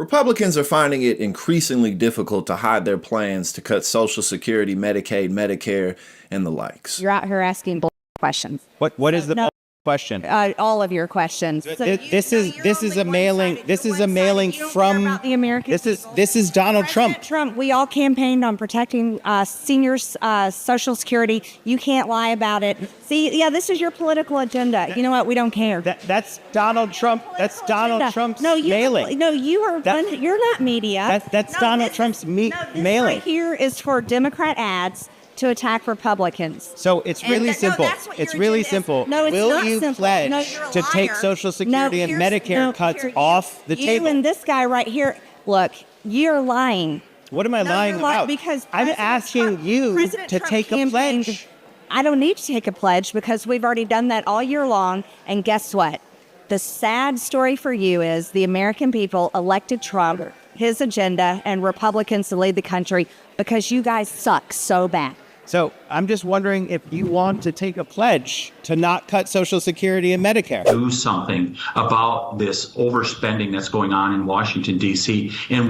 Republicans are finding it increasingly difficult to hide their plans to cut Social Security, Medicaid, Medicare, and the likes. You're out here asking questions. What is the question? All of your questions. This is a mailing from the American. This is Donald Trump. Trump. We all campaigned on protecting seniors' Social Security. You can't lie about it. See, yeah, this is your political agenda. You know what? We don't care. That's Donald Trump. That's Donald Trump's mailing. No, you're not media. That's Donald Trump's mailing. Right here is for Democrat ads to attack Republicans. So it's really simple. It's really simple. No, it's Will not you simple. pledge No, you're a to take liar. Social Security and Medicare cuts off the table? You and this guy right here, look, you're lying. What am I lying about? Because I'm asking you to take a pledge. I don't need to take a pledge because we've already done that all year long. And guess what? The sad story for you is the American people elected Trump, his agenda, and Republicans to lead the country because you guys suck so bad. So I'm just wondering if you want to take a pledge to not cut Social Security and Medicare. Do something about this overspending that's going on in Washington, D.C. and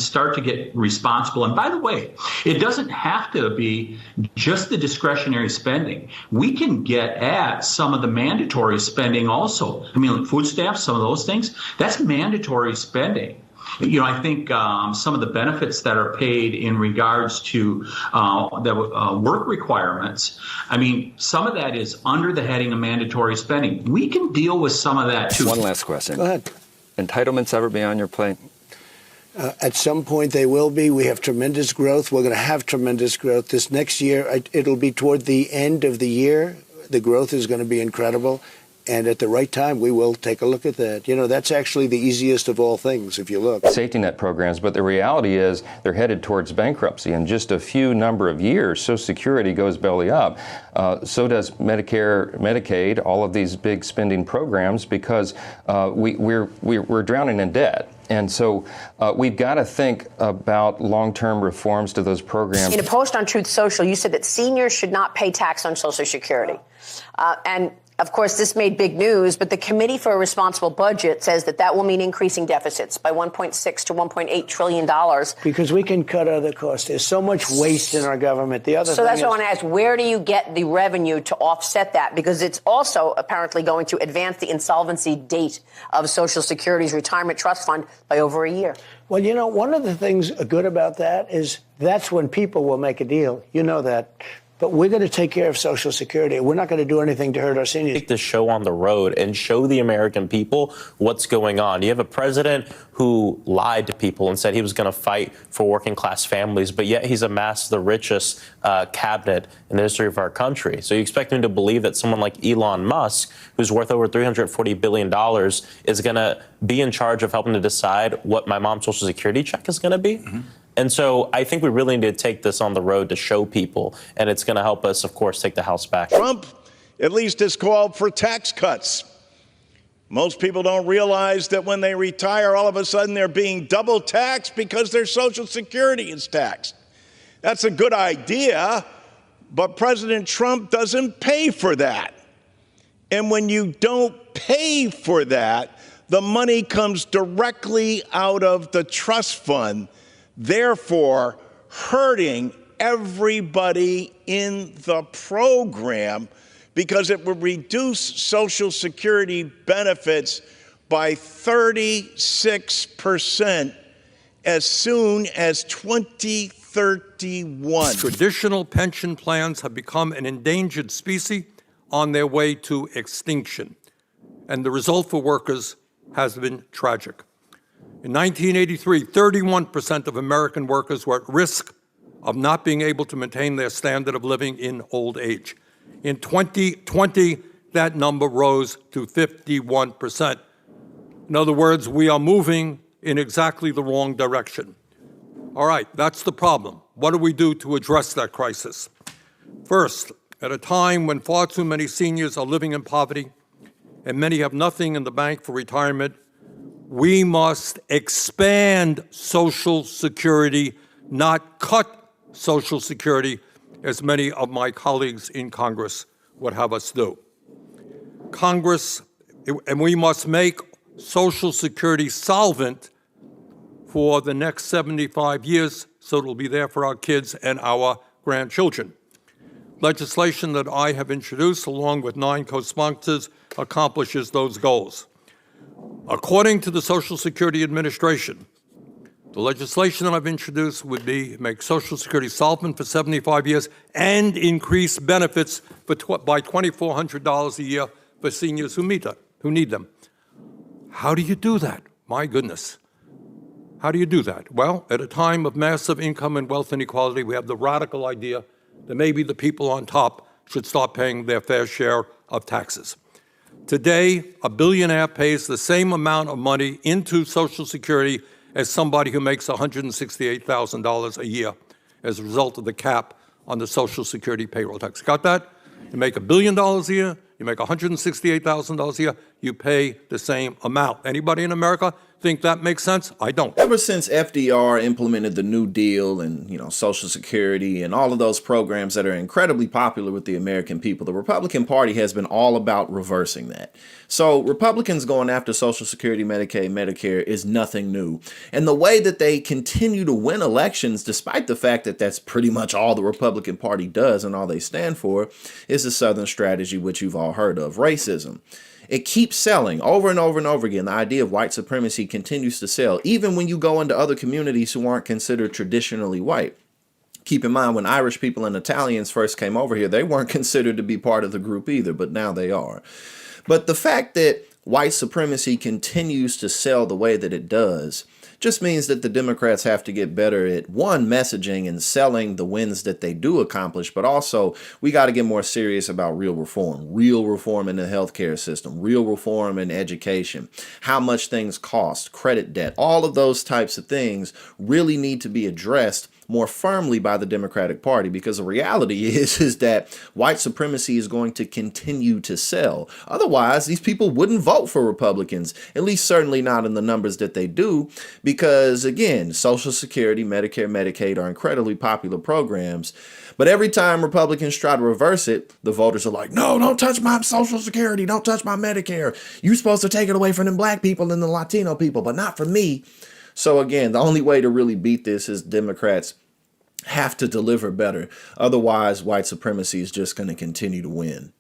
start to get responsible. And by the way, it doesn't have to be just the discretionary spending. We can get at some of the mandatory spending also. I mean, like food stamps, some of those things, that's mandatory spending. You know, I think some of the benefits that are paid in regards to the work requirements, I mean, some of that is under the heading of mandatory spending. We can deal with some of that, too. One last question. Go ahead. Entitlements ever be on your plate? At some point, they will be. We have tremendous growth. We're going to have tremendous growth. This next year, it'll be toward the end of the year. The growth is going to be incredible. And at the right time, we will take a look at that. You know, that's actually the easiest of all things, if you look. Safety net programs, but the reality is they're headed towards bankruptcy. In just a few number of years, Social Security goes belly up. So does Medicare, Medicaid, all of these big spending programs, because we're drowning in debt. And so we've got to think about long-term reforms to those programs. In a post on Truth Social, you said that seniors should not pay tax on Social Security. And of course, this made big news, but the Committee for a Responsible Budget says that will mean increasing deficits by $1.6 to $1.8 trillion. Because we can cut other costs. There's so much waste in our government. So that's what I want to ask. Where do you get the revenue to offset that? Because it's also apparently going to advance the insolvency date of Social Security's retirement trust fund by over a year. Well, you know, one of the things good about that is that's when people will make a deal. You know that. But we're going to take care of Social Security. We're not going to do anything to hurt our seniors. Take the show on the road and show the American people what's going on. You have a president who lied to people and said he was going to fight for working class families, but yet he's amassed the richest cabinet in the history of our country. So you expect him to believe that someone like Elon Musk, who's worth over $340 billion, is going to be in charge of helping to decide what my mom's Social Security check is going to be? Mm-hmm. And so I think we really need to take this on the road to show people, and it's going to help us, of course, take the House back. Trump at least has called for tax cuts. Most people don't realize that when they retire, all of a sudden they're being double taxed because their Social Security is taxed. That's a good idea, but President Trump doesn't pay for that. And when you don't pay for that, the money comes directly out of the trust fund, therefore hurting everybody in the program because it would reduce Social Security benefits by 36% as soon as 2031. Traditional pension plans have become an endangered species on their way to extinction, and the result for workers has been tragic. In 1983, 31% of American workers were at risk of not being able to maintain their standard of living in old age. In 2020, that number rose to 51%. In other words, we are moving in exactly the wrong direction. All right, that's the problem. What do we do to address that crisis? First, at a time when far too many seniors are living in poverty and many have nothing in the bank for retirement, we must expand Social Security, not cut Social Security, as many of my colleagues in Congress would have us do. And we must make Social Security solvent for the next 75 years, so it'll be there for our kids and our grandchildren. Legislation that I have introduced, along with 9 co-sponsors, accomplishes those goals. According to the Social Security Administration, the legislation that I've introduced would make Social Security solvent for 75 years and increase benefits by $2,400 a year for seniors who need them. How do you do that? My goodness. How do you do that? Well, at a time of massive income and wealth inequality, we have the radical idea that maybe the people on top should start paying their fair share of taxes. Today, a billionaire pays the same amount of money into Social Security as somebody who makes $168,000 a year as a result of the cap on the Social Security payroll tax. Got that? You make $1 billion a year, you make $168,000 a year, you pay the same amount. Anybody in America think that makes sense? I don't. Ever since FDR implemented the New Deal and, Social Security and all of those programs that are incredibly popular with the American people, the Republican Party has been all about reversing that. So Republicans going after Social Security, Medicaid, Medicare is nothing new. And the way that they continue to win elections, despite the fact that that's pretty much all the Republican Party does and all they stand for, is the Southern strategy, which you've all heard of, racism. It keeps selling over and over and over again. The idea of white supremacy continues to sell, even when you go into other communities who aren't considered traditionally white. Keep in mind, when Irish people and Italians first came over here, they weren't considered to be part of the group either, but now they are. But the fact that white supremacy continues to sell the way that it does just means that the Democrats have to get better at, one, messaging and selling the wins that they do accomplish, but also we got to get more serious about real reform in the healthcare system, real reform in education, how much things cost, credit debt, all of those types of things really need to be addressed more firmly by the Democratic Party, because the reality is that white supremacy is going to continue to sell. Otherwise, these people wouldn't vote for Republicans, at least certainly not in the numbers that they do, because again, Social Security, Medicare, Medicaid are incredibly popular programs. But every time Republicans try to reverse it, the voters are like, no, don't touch my Social Security, don't touch my Medicare. You're supposed to take it away from the black people and the Latino people, but not from me. So again, the only way to really beat this is Democrats have to deliver better. Otherwise, white supremacy is just going to continue to win.